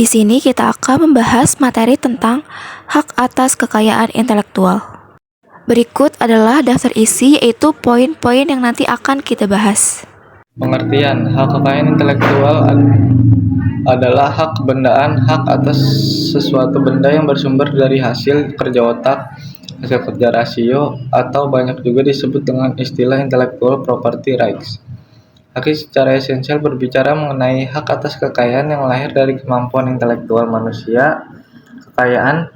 Di sini kita akan membahas materi tentang hak atas kekayaan intelektual. Berikut adalah daftar isi, yaitu poin-poin yang nanti akan kita bahas. Pengertian hak kekayaan intelektual adalah hak kebendaan, hak atas sesuatu benda yang bersumber dari hasil kerja otak, hasil kerja rasio, atau banyak juga disebut dengan istilah intellectual property rights. Hak secara esensial berbicara mengenai hak atas kekayaan yang lahir dari kemampuan intelektual manusia, kekayaan,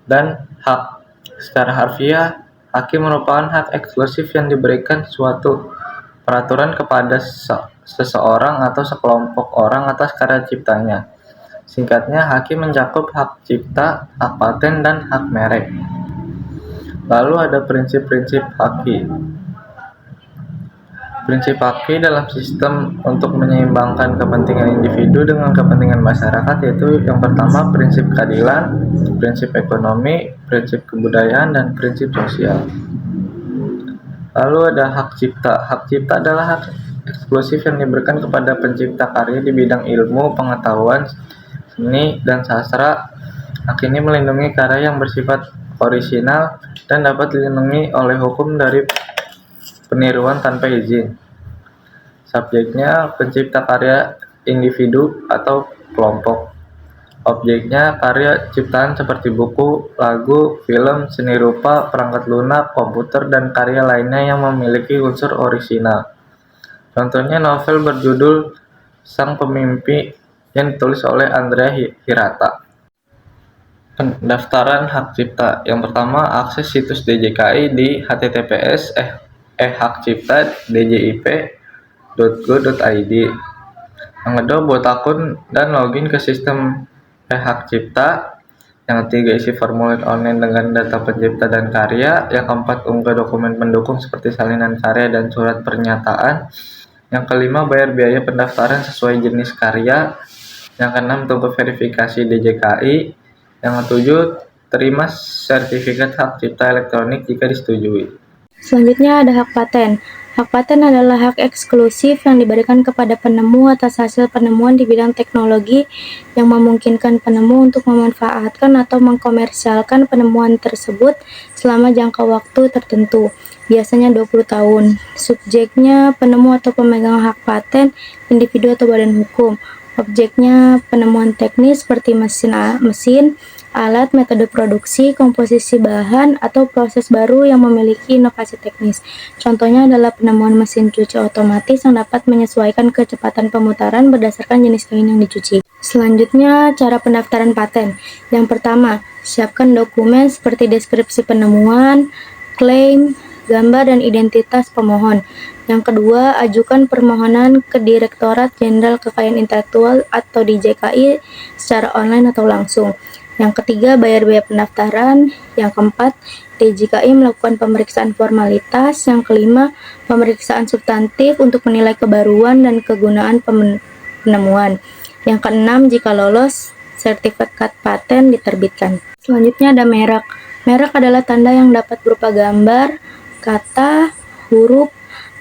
dan hak. Secara harfiah, haki merupakan hak eksklusif yang diberikan suatu peraturan kepada seseorang atau sekelompok orang atas karya ciptanya. Singkatnya, haki mencakup hak cipta, hak paten, dan hak merek. Lalu ada prinsip-prinsip haki. Prinsip haki dalam sistem untuk menyeimbangkan kepentingan individu dengan kepentingan masyarakat, yaitu yang pertama prinsip keadilan, prinsip ekonomi, prinsip kebudayaan, dan prinsip sosial. Lalu ada hak cipta. Hak cipta adalah hak eksklusif yang diberikan kepada pencipta karya di bidang ilmu, pengetahuan, seni, dan sastra. Hak ini melindungi karya yang bersifat orisinal dan dapat dilindungi oleh hukum dari peniruan tanpa izin. Subjeknya pencipta karya individu atau kelompok. Objeknya karya ciptaan seperti buku, lagu, film, seni rupa, perangkat lunak, komputer, dan karya lainnya yang memiliki unsur orisinal. Contohnya novel berjudul Sang Pemimpi yang ditulis oleh Andrea Hirata. Pendaftaran hak cipta. Yang pertama, akses situs DJKI di https://djip.go.id. Yang kedua, buat akun dan login ke sistem hak cipta. Yang ketiga, isi formulir online dengan data pencipta dan karya. Yang keempat, unggah dokumen pendukung seperti salinan karya dan surat pernyataan. Yang kelima, bayar biaya pendaftaran sesuai jenis karya. Yang keenam, tunggu verifikasi DJKI. Yang ketujuh, terima sertifikat hak cipta elektronik jika disetujui. Selanjutnya ada hak paten. Hak paten adalah hak eksklusif yang diberikan kepada penemu atas hasil penemuan di bidang teknologi yang memungkinkan penemu untuk memanfaatkan atau mengkomersialkan penemuan tersebut selama jangka waktu tertentu, biasanya 20 tahun. Subjeknya penemu atau pemegang hak paten, individu atau badan hukum. Objeknya penemuan teknis seperti mesin, alat, metode produksi, komposisi bahan, atau proses baru yang memiliki inovasi teknis. Contohnya adalah penemuan mesin cuci otomatis yang dapat menyesuaikan kecepatan pemutaran berdasarkan jenis kain yang dicuci. Selanjutnya, cara pendaftaran paten. Yang pertama, siapkan dokumen seperti deskripsi penemuan, klaim, gambar, dan identitas pemohon. Yang kedua, ajukan permohonan ke Direktorat Jenderal Kekayaan Intelektual atau DJKI secara online atau langsung. Yang ketiga, bayar biaya pendaftaran. Yang keempat, DJKI melakukan pemeriksaan formalitas. Yang kelima, pemeriksaan substantif untuk menilai kebaruan dan kegunaan penemuan. Yang keenam, jika lolos, sertifikat paten diterbitkan. Selanjutnya ada merek. Merek adalah tanda yang dapat berupa gambar, kata, huruf,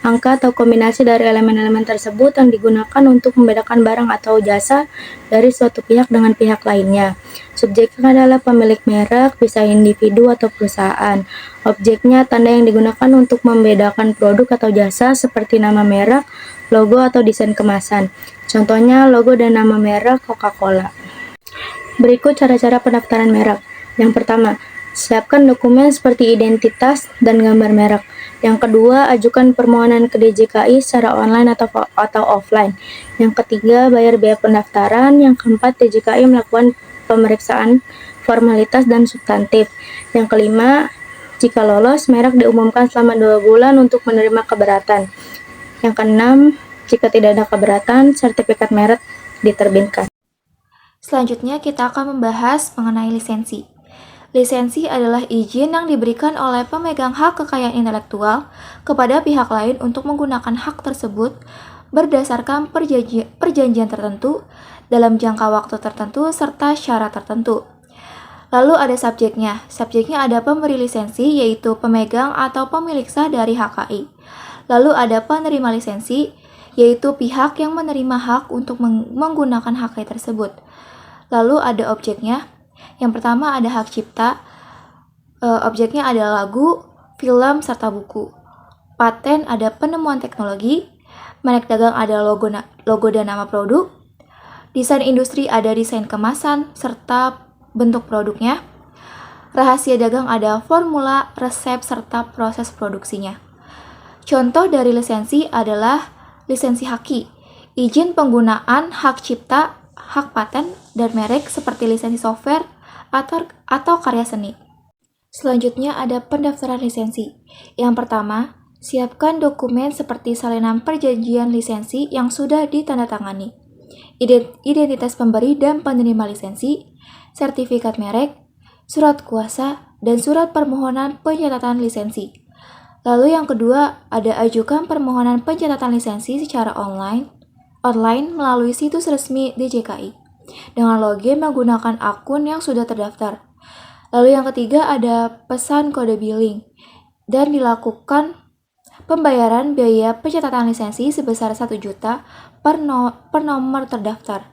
angka, atau kombinasi dari elemen-elemen tersebut yang digunakan untuk membedakan barang atau jasa dari suatu pihak dengan pihak lainnya. Subjeknya adalah pemilik merek, bisa individu atau perusahaan. Objeknya tanda yang digunakan untuk membedakan produk atau jasa seperti nama merek, logo, atau desain kemasan. Contohnya logo dan nama merek Coca-Cola. Berikut cara-cara pendaftaran merek. Yang pertama, siapkan dokumen seperti identitas dan gambar merek. Yang kedua, ajukan permohonan ke DJKI secara online atau offline. Yang ketiga, bayar biaya pendaftaran. Yang keempat, DJKI melakukan pemeriksaan formalitas dan substantif. Yang kelima, jika lolos, merek diumumkan selama 2 bulan untuk menerima keberatan. Yang keenam, jika tidak ada keberatan, sertifikat merek diterbitkan. Selanjutnya kita akan membahas mengenai lisensi. Lisensi adalah izin yang diberikan oleh pemegang hak kekayaan intelektual kepada pihak lain untuk menggunakan hak tersebut berdasarkan perjanjian tertentu dalam jangka waktu tertentu serta syarat tertentu. Lalu ada subjeknya. Subjeknya ada pemberi lisensi, yaitu pemegang atau pemilik sah dari HKI. Lalu ada penerima lisensi, yaitu pihak yang menerima hak untuk menggunakan HKI tersebut. Lalu ada objeknya. Yang pertama ada hak cipta. Objeknya ada lagu, film, serta buku. Paten ada penemuan teknologi. Merek dagang ada logo dan nama produk. Desain industri ada desain kemasan serta bentuk produknya. Rahasia dagang ada formula, resep, serta proses produksinya. Contoh dari lisensi adalah lisensi haki, izin penggunaan hak cipta, hak paten, dan merek seperti lisensi software atau karya seni. Selanjutnya ada pendaftaran lisensi. Yang pertama, siapkan dokumen seperti salinan perjanjian lisensi yang sudah ditandatangani, identitas pemberi dan penerima lisensi, sertifikat merek, surat kuasa, dan surat permohonan pencatatan lisensi. Lalu yang kedua, ada ajukan permohonan pencatatan lisensi secara online melalui situs resmi DJKI dengan login menggunakan akun yang sudah terdaftar. Lalu yang ketiga ada pesan kode billing dan dilakukan pembayaran biaya pencatatan lisensi sebesar 1 juta per nomor terdaftar.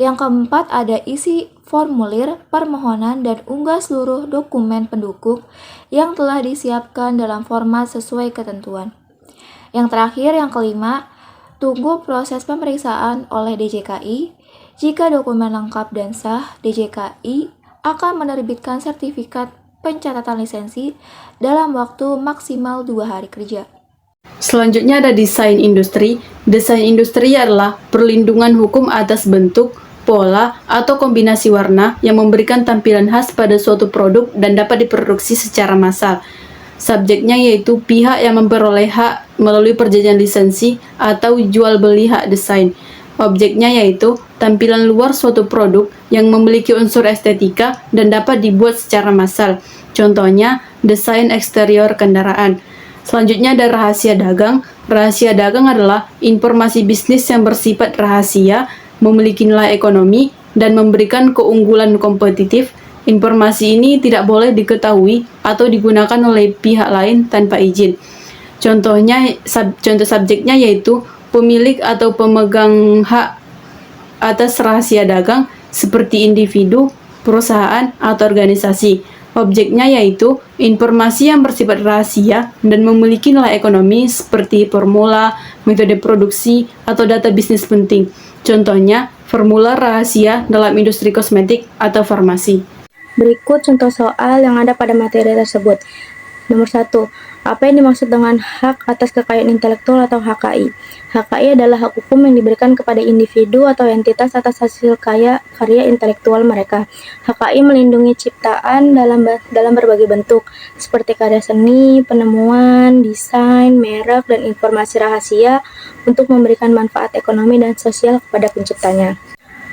Yang keempat ada isi formulir permohonan dan unggah seluruh dokumen pendukung yang telah disiapkan dalam format sesuai ketentuan. Yang terakhir, yang kelima, tunggu proses pemeriksaan oleh DJKI. Jika dokumen lengkap dan sah, DJKI akan menerbitkan sertifikat pencatatan lisensi dalam waktu maksimal 2 hari kerja. Selanjutnya ada desain industri. Desain industri adalah perlindungan hukum atas bentuk, pola, atau kombinasi warna yang memberikan tampilan khas pada suatu produk dan dapat diproduksi secara massal. Subjeknya yaitu pihak yang memperoleh hak melalui perjanjian lisensi atau jual beli hak desain. Objeknya yaitu tampilan luar suatu produk yang memiliki unsur estetika dan dapat dibuat secara massal. Contohnya, desain eksterior kendaraan. Selanjutnya ada rahasia dagang. Rahasia dagang adalah informasi bisnis yang bersifat rahasia, memiliki nilai ekonomi, dan memberikan keunggulan kompetitif. Informasi ini tidak boleh diketahui atau digunakan oleh pihak lain tanpa izin. Contoh subjeknya yaitu pemilik atau pemegang hak atas rahasia dagang seperti individu, perusahaan, atau organisasi. Objeknya yaitu informasi yang bersifat rahasia dan memiliki nilai ekonomi seperti formula, metode produksi, atau data bisnis penting. Contohnya, formula rahasia dalam industri kosmetik atau farmasi. Berikut contoh soal yang ada pada materi tersebut. Nomor 1. Apa yang dimaksud dengan hak atas kekayaan intelektual atau HKI? HKI adalah hak hukum yang diberikan kepada individu atau entitas atas hasil karya intelektual mereka. HKI melindungi ciptaan dalam berbagai bentuk, seperti karya seni, penemuan, desain, merek, dan informasi rahasia untuk memberikan manfaat ekonomi dan sosial kepada penciptanya.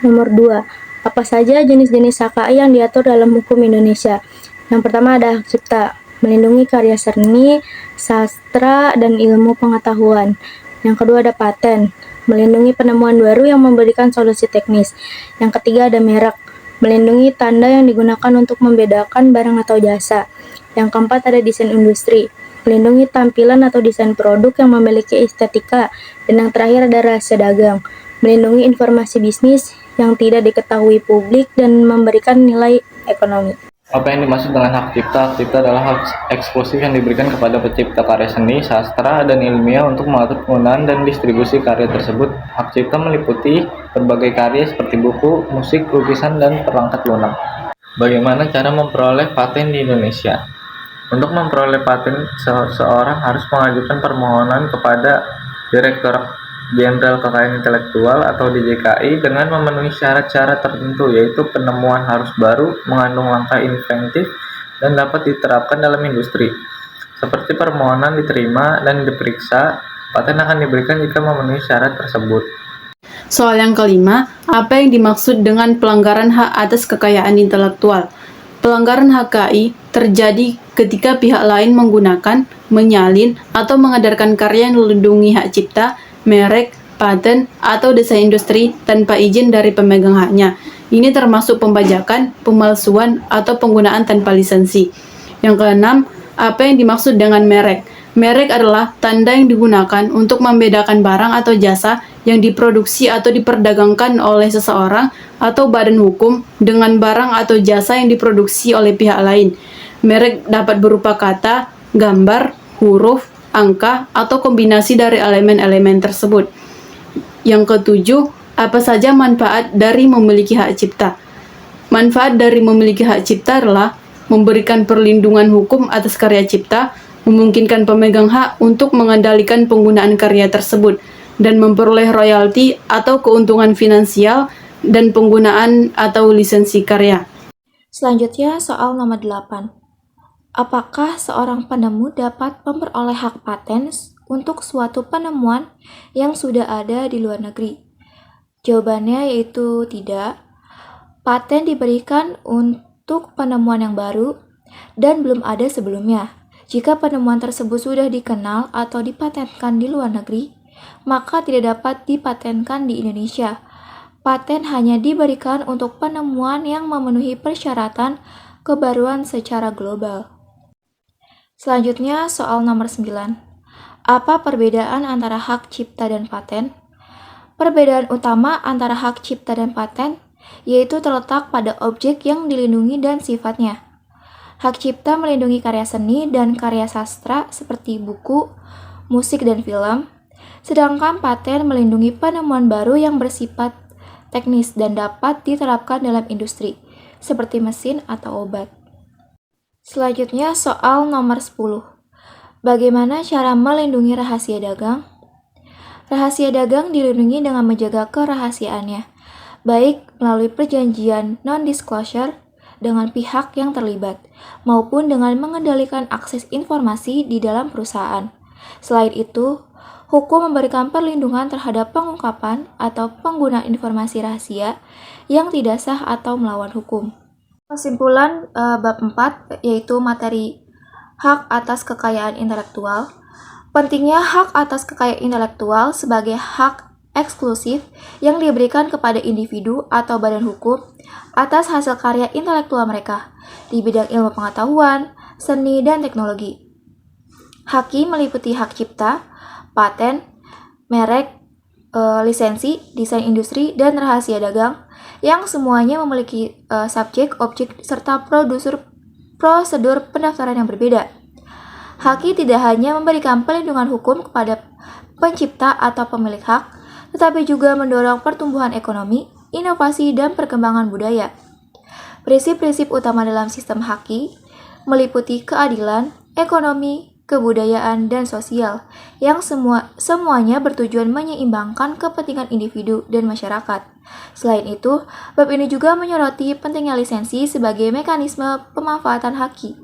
Nomor 2. Apa saja jenis-jenis HKI yang diatur dalam hukum Indonesia? Yang pertama ada hak cipta, melindungi karya seni, sastra, dan ilmu pengetahuan. Yang kedua ada paten, melindungi penemuan baru yang memberikan solusi teknis. Yang ketiga ada merek, melindungi tanda yang digunakan untuk membedakan barang atau jasa. Yang keempat ada desain industri, melindungi tampilan atau desain produk yang memiliki estetika. Dan yang terakhir ada rahasia dagang, melindungi informasi bisnis yang tidak diketahui publik dan memberikan nilai ekonomi. Apa yang dimaksud dengan hak cipta? Hak cipta adalah hak eksklusif yang diberikan kepada pencipta karya seni, sastra, dan ilmiah untuk mengatur penggunaan dan distribusi karya tersebut. Hak cipta meliputi berbagai karya seperti buku, musik, lukisan, dan perangkat lunak. Bagaimana cara memperoleh paten di Indonesia? Untuk memperoleh paten, seseorang harus mengajukan permohonan kepada Direktorat Jenderal Kekayaan Intelektual atau DJKI dengan memenuhi syarat-syarat tertentu, yaitu penemuan harus baru, mengandung langkah inventif, dan dapat diterapkan dalam industri. Seperti permohonan diterima dan diperiksa, paten akan diberikan jika memenuhi syarat tersebut. Soal yang kelima, apa yang dimaksud dengan pelanggaran hak atas kekayaan intelektual? Pelanggaran HKI terjadi ketika pihak lain menggunakan, menyalin, atau mengedarkan karya yang melindungi hak cipta, merek, paten, atau desain industri tanpa izin dari pemegang haknya. Ini termasuk pembajakan, pemalsuan, atau penggunaan tanpa lisensi. Yang keenam, apa yang dimaksud dengan merek? Merek adalah tanda yang digunakan untuk membedakan barang atau jasa yang diproduksi atau diperdagangkan oleh seseorang atau badan hukum dengan barang atau jasa yang diproduksi oleh pihak lain. Merek dapat berupa kata, gambar, huruf, angka, atau kombinasi dari elemen-elemen tersebut. Yang ketujuh, apa saja manfaat dari memiliki hak cipta? Manfaat dari memiliki hak cipta adalah memberikan perlindungan hukum atas karya cipta, memungkinkan pemegang hak untuk mengendalikan penggunaan karya tersebut, dan memperoleh royalti atau keuntungan finansial dan penggunaan atau lisensi karya. Selanjutnya soal nomor 8. Apakah seorang penemu dapat memperoleh hak paten untuk suatu penemuan yang sudah ada di luar negeri? Jawabannya yaitu tidak. Paten diberikan untuk penemuan yang baru dan belum ada sebelumnya. Jika penemuan tersebut sudah dikenal atau dipatenkan di luar negeri, maka tidak dapat dipatenkan di Indonesia. Paten hanya diberikan untuk penemuan yang memenuhi persyaratan kebaruan secara global. Selanjutnya soal nomor 9. Apa perbedaan antara hak cipta dan paten? Perbedaan utama antara hak cipta dan paten yaitu terletak pada objek yang dilindungi dan sifatnya. Hak cipta melindungi karya seni dan karya sastra seperti buku, musik, dan film, sedangkan paten melindungi penemuan baru yang bersifat teknis dan dapat diterapkan dalam industri, seperti mesin atau obat. Selanjutnya soal nomor 10. Bagaimana cara melindungi rahasia dagang? Rahasia dagang dilindungi dengan menjaga kerahasiaannya, baik melalui perjanjian non-disclosure dengan pihak yang terlibat, maupun dengan mengendalikan akses informasi di dalam perusahaan. Selain itu, hukum memberikan perlindungan terhadap pengungkapan atau penggunaan informasi rahasia yang tidak sah atau melawan hukum. Kesimpulan bab 4 yaitu materi hak atas kekayaan intelektual. Pentingnya hak atas kekayaan intelektual sebagai hak eksklusif yang diberikan kepada individu atau badan hukum atas hasil karya intelektual mereka di bidang ilmu pengetahuan, seni, dan teknologi. Haki meliputi hak cipta, paten, merek, lisensi, desain industri, dan rahasia dagang yang semuanya memiliki subjek, objek, serta prosedur pendaftaran yang berbeda. Haki tidak hanya memberikan perlindungan hukum kepada pencipta atau pemilik hak, tetapi juga mendorong pertumbuhan ekonomi, inovasi, dan perkembangan budaya. Prinsip-prinsip utama dalam sistem haki meliputi keadilan, ekonomi, kebudayaan, dan sosial, yang semuanya bertujuan menyeimbangkan kepentingan individu dan masyarakat. Selain itu, bab ini juga menyoroti pentingnya lisensi sebagai mekanisme pemanfaatan haki,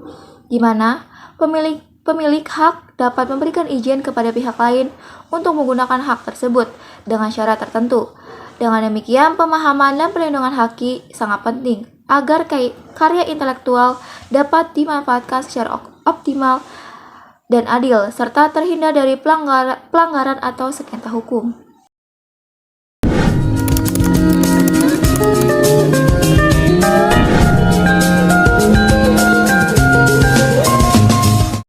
di mana pemilik hak dapat memberikan izin kepada pihak lain untuk menggunakan hak tersebut dengan syarat tertentu. Dengan demikian, pemahaman dan perlindungan haki sangat penting agar karya intelektual dapat dimanfaatkan secara optimal dan adil, serta terhindar dari pelanggaran atau sengketa hukum.